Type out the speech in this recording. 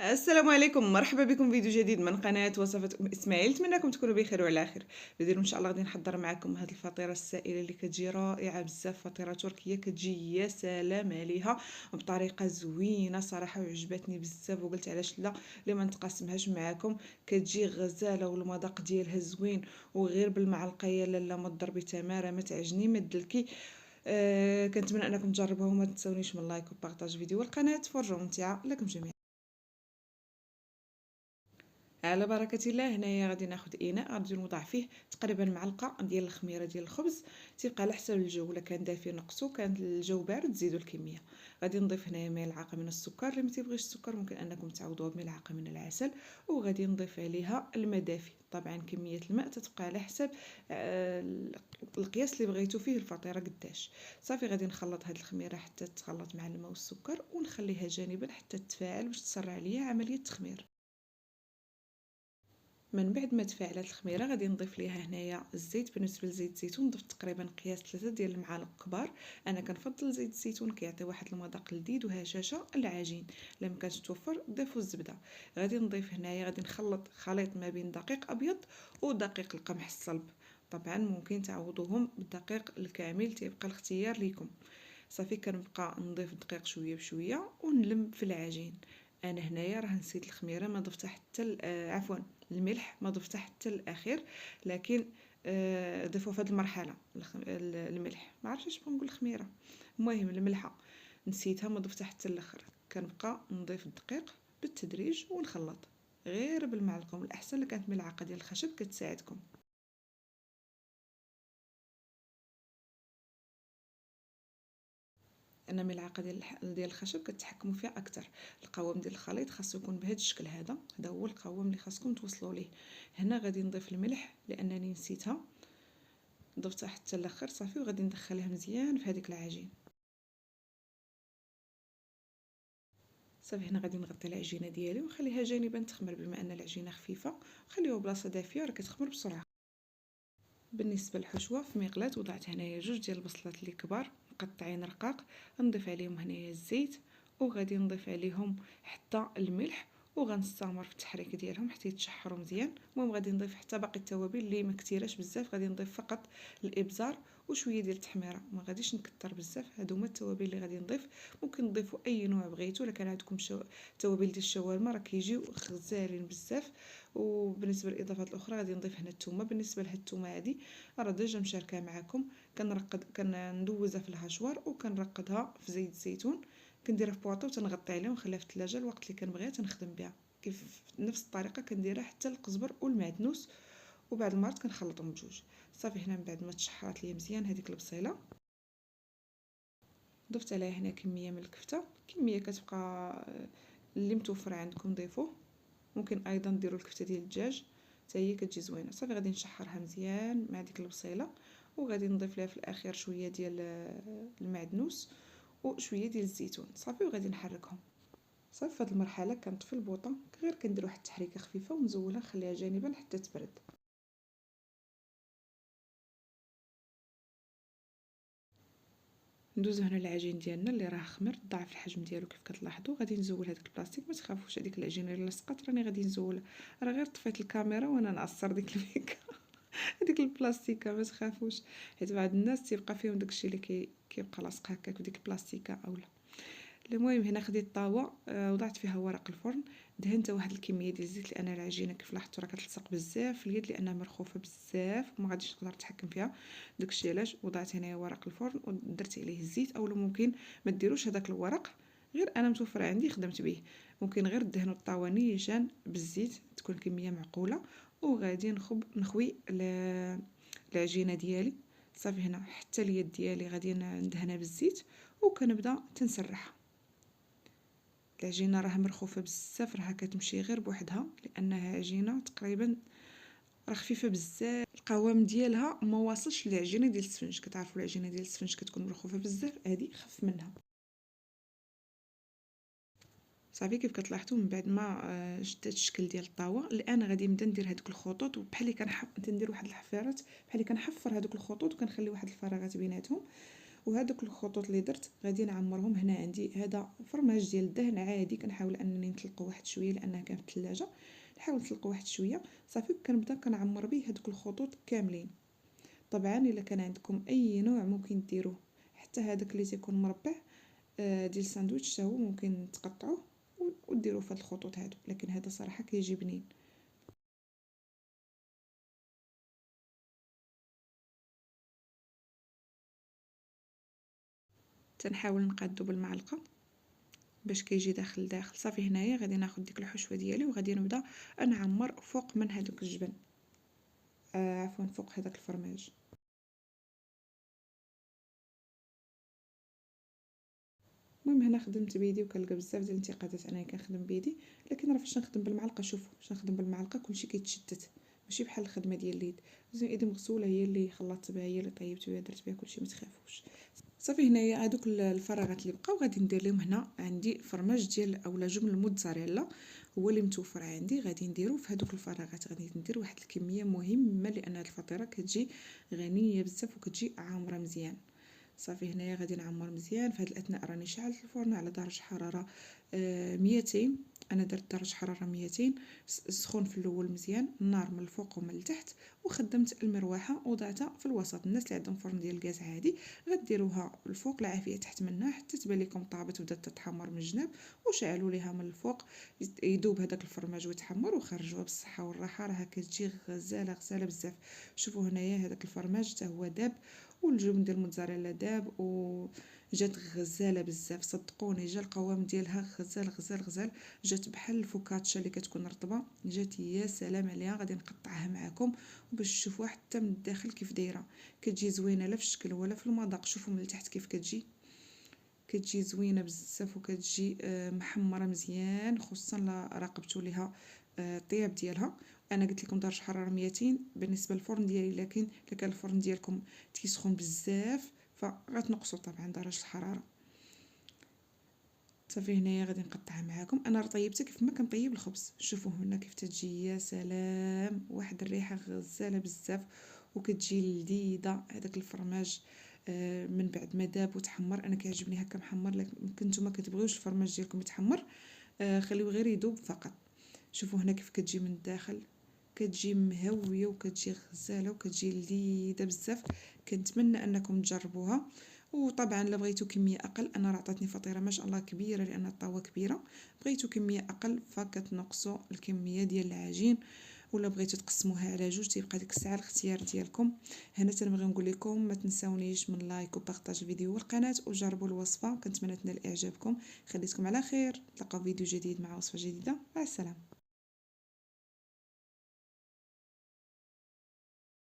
السلام عليكم، مرحبا بكم في فيديو جديد من قناة وصفة إسماعيل. نتمنىكم تكونوا بخير وعلى خير. إن شاء الله غادي نحضر معكم هذه الفطيرة السائلة اللي كتجي رائعة بزاف. فطيرة تركية كتجي يا سلام عليها بطريقة زوينة صراحة وعجبتني بزاف، وقلت علاش لا اللي ما نتقاسمهاش معكم. كتجي غزالة والمذاق ديالها زوين، وغير بالمعلقة يا لالا ما تضربي تماره ما تعجني ما تدلكي. كنتمنى انكم تجربوها وما تنسونيش من لايك وبارطاج فيديو القناة. فرجة ممتعة لكم جميعا. على بركة الله. هنايا غادي ناخذ اناء غادي نوضع فيه تقريبا معلقه ديال الخميره ديال الخبز. تيبقى على حسب الجو، الا كان دافي نقصو، كان الجو بارد زيدوا الكميه. غادي نضيف هنايا ملعقه من السكر، اللي ما تيبغيش السكر ممكن انكم تعوضوه بملعقه من العسل. وغادي نضيف عليها الماء دافي. طبعا كميه الماء تتبقى على حسب القياس اللي بغيتو فيه الفطيره قداش. صافي غادي نخلط هاد الخميره حتى تخلط مع الماء والسكر، ونخليها جانبا حتى تتفاعل باش تسرع ليا عمليه التخمير. من بعد ما تفاعلت الخميره غادي نضيف ليها هنايا الزيت. بالنسبه لزيت الزيتون ضفت تقريبا قياس 3 ديال المعالق كبار. انا كنفضل زيت الزيتون، كيعطي واحد المذاق لذيذ وهشاشه العجين. الا مكانش توفر ضيفوا الزبده. غادي نضيف هنايا غادي نخلط خليط ما بين دقيق ابيض ودقيق القمح الصلب. طبعا ممكن تعوضوهم بالدقيق الكامل، تيبقى الاختيار ليكم. صافي كنبقى نضيف الدقيق شويه بشويه ونلم في العجين. انا هنايا راه نسيت الخميره ما ضفتها حتى عفوا الملح ما ضفتها حتى الاخير، لكن ضيفوا في هذه المرحله الملح. ما عرفتش اش بغا نقول الخميره، المهم الملحه نسيتها ما ضفتها حتى الاخر. كنبقى نضيف الدقيق بالتدريج ونخلط غير بالمعلقه، ومن الاحسن الا كانت ملعقه ديال الخشب كتساعدكم. ان ملعقه ديال الخشب كتحكموا فيها اكثر. القوام ديال الخليط خاصو يكون بهذا الشكل هذا هو القوام اللي خاصكم توصلوا ليه. هنا غادي نضيف الملح لانني نسيتها، ضفتها حتى الاخر. صافي وغادي ندخلها مزيان في هذيك العجين. صافي هنا غادي نغطي العجينه ديالي ونخليها جانبا تخمر، بما ان العجينه خفيفه خليوها بلاصه دافيه راه كتخمر بسرعه. بالنسبه للحشوه في مقلاة وضعت هنايا 2 ديال البصلات اللي كبار مقطعين رقاق. نضيف عليهم هنايا الزيت، وغادي نضيف عليهم حتى الملح، وغنستمر في التحريك ديالهم حتى يتشحروا مزيان. المهم غادي نضيف حتى باقي التوابل اللي ما كثيراش بزاف، غادي نضيف فقط الابزار وشويه ديال التحميره، ما غاديش نكثر بزاف. هادو هما التوابل اللي غادي نضيف. ممكن تضيفوا اي نوع بغيتو، الا كان عندكم توابل ديال الشاورما راه كيجيو غزالين بزاف. وبالنسبه للاضافات الاخرى غادي نضيف هنا الثومه. بالنسبه لهاد الثومه هادي راه ديجا مشاركه معكم. كندوزها في الهاشوار وكنرقدها في زيت الزيتون. كنديرها في بواطه وتنغطي عليها ونخليها في الثلاجه الوقت اللي كنبغيها تنخدم بها. كيف نفس الطريقه كنديرها حتى القزبر والمعدنوس، وبعد المرات كنخلطهم بجوج. صافي هنا من بعد ما تشحرات ليا مزيان هذيك البصيله، ضفت عليها هنا كميه من الكفته. كميه كتبقى اللي متوفر عندكم ضيفوه. ممكن ايضا ديروا الكفته ديال الدجاج حتى هي كتجي زوينه. صافي غادي نشحرها مزيان مع ديك البصيله، وغادي نضيف لها في الاخير شويه ديال المعدنوس وشويه ديال الزيتون. صافي وغادي نحركهم. صافي في هذه المرحله كنطفي البوطه، غير كندير واحد التحريكه خفيفه ونزولها نخليها جانبا حتى تبرد. ندوزو هنا العجين ديالنا اللي راه خمر ضاعف الحجم ديالو كيف كتلاحظوا. غادي نزول هذاك البلاستيك، ما تخافوش هذيك العجينه اللي لصقات راني غادي نزولها. راه غير طفيت الكاميرا وانا نعصر ديك الميكا هذيك البلاستيكه ما تخافوش، حيت بعض الناس تيبقى فيهم داكشي اللي كيبقى لاصق هكاك في ديك البلاستيكه اولا. المهم هنا خديت الطاوه وضعت فيها ورق الفرن. دهنت واحد الكميه ديال الزيت لان العجينه كيف لاحظتوا راه كتلصق بزاف في اليد لانها مرخوفه بزاف وما غاديش نقدر نتحكم فيها. داكشي علاش وضعت هنايا ورق الفرن ودرت عليه الزيت. اولا ممكن ما ديروش هذاك الورق، غير انا متوفر عندي خدمت به. ممكن غير دهنوا الطاوه نيشان بالزيت تكون كميه معقوله. وغادي نخوي العجينه ديالي. صافي هنا حتى اليد ديالي غادي ندهنها بالزيت وكنبدا تنسرحها. العجينه راه مرخوفه بزاف، راه كتمشي غير بوحدها لانها عجينه تقريبا راه خفيفه بزاف. القوام ديالها ما واصلش للعجينه ديال السفنج. كتعرفوا العجينه ديال السفنج كتكون مرخوفه بزاف، هذه خف منها. صافي كيف كتلاحظوا من بعد ما شدت الشكل ديال الطاوه الان غادي نبدا ندير هذوك الخطوط، وبحال اللي كندير واحد الحفارات بحال اللي كنحفر هذوك الخطوط وكنخلي واحد الفراغات بيناتهم. وهذوك الخطوط اللي درت غادي نعمرهم. هنا عندي هذا فرماج ديال الدهن عادي، كنحاول انني نطلقو واحد شويه لانها كان في الثلاجه، نحاول نطلقو واحد شويه صافي. كنبدا كنعمر به هذوك الخطوط كاملين. طبعا الا كان عندكم اي نوع ممكن ديروه، حتى هذاك اللي تيكون مربع ديال الساندويتش حتى هو ممكن تقطعوه وديروه في هاد الخطوط هادو، لكن هذا صراحه كيجي بنين. تنحاول نقادو بالمعلقه باش كيجي داخل داخل. صافي هنايا غادي ناخذ ديك الحشوه ديالي وغادي نبدا نعمر فوق من هذوك الجبن، عفوا فوق هذاك الفرماج. المهم هنا خدمت بيدي وكنلقى بزاف ديال الانتقادات انايا كنخدم بيدي، لكن راه فاش نخدم بالمعلقه، شوفوا فاش نخدم بالمعلقه كلشي كيتشتت، ماشي بحال الخدمه ديال اليد. لازم ايدي مغسوله، هي اللي خلطت بها، هي اللي طيبت بها، درت بها كلشي، ما تخافوش. صافي هنايا هادوك الفراغات اللي بقاو غادي ندير لهم. هنا عندي فرماج ديال اولا جبن الموتزاريلا هو اللي متوفر عندي، غادي نديرو في هادوك الفراغات. غادي ندير واحد الكميه مهمه لان هاد الفطيره كتجي غنيه بزاف وكتجي عامره مزيان. صافي هنايا غادي نعمر مزيان. في هاد الاثناء راني شعلت الفرن على درجه حراره 200. انا درت درجه حراره 200 سخون في الاول مزيان، النار من الفوق ومن التحت، وخدمت المروحه وضعتها في الوسط. الناس اللي عندهم فرن ديال الغاز عادي غديروها الفوق العافيه تحت منها حتى تبان لكم طابت وبدات تتحمر من الجناب، وشعلوا ليها من الفوق يذوب هذاك الفرماج ويتحمر، وخرجوها بالصحه والراحه. راها كتجي غزاله غزاله بزاف. شوفوا هنايا هذاك الفرماج حتى هو داب، والجبن ديال الموتزاريلا داب، وجات غزاله بزاف. صدقوني جا القوام ديالها غزال غزال غزال، جات بحال الفوكاتشا اللي كتكون رطبه، جات يا سلام عليها. غادي نقطعها معكم باش تشوفوها حتى من الداخل كيف دايره. كتجي زوينه لا في الشكل ولا في المذاق. شوفوا من التحت كيف كتجي زوينه بزاف، وكتجي محمره مزيان، خصوصا لا راقبتوا ليها الطياب ديالها. انا قلت لكم درجه حراره 200 بالنسبه للفرن ديالي، لكن الا كان الفرن ديالكم تيسخن بزاف فغتنقصوا طبعا درجه الحراره. صافي هنايا غادي نقطعها معاكم. انا راه طيبتها كيف ما كنطيب الخبز. شوفوا هنا كيف تتجي يا سلام، واحد الريحه غزاله بزاف، وكتجي لذيذه. هذاك الفرماج من بعد ما داب وتحمر، انا كيعجبني هكا محمر، لكن نتوما كتبغيوش الفرماج ديالكم يتحمر خليوه غير يذوب فقط. شوفوا هنا كيف كتجي من الداخل، كتجي مهويه وكتجي غزاله وكتجي لذيذه بزاف. كنتمنى انكم تجربوها. وطبعا الا بغيتو كميه اقل، انا راه عطاتني فطيره ما شاء الله كبيره لان الطاوه كبيره، بغيتو كميه اقل فكتنقصوا الكميه ديال العجين، ولا بغيتو تقسموها على جوج تيبقى ديك الساعه الاختيار ديالكم. هنا تنبغي نقول لكم ما تنساونيش من لايك وبارطاج الفيديو والقناه، وجربوا الوصفه. كنتمنى تنال اعجابكم. خليتكم على خير، نتلاقاو فيديو جديد مع وصفه جديده. مع السلامه.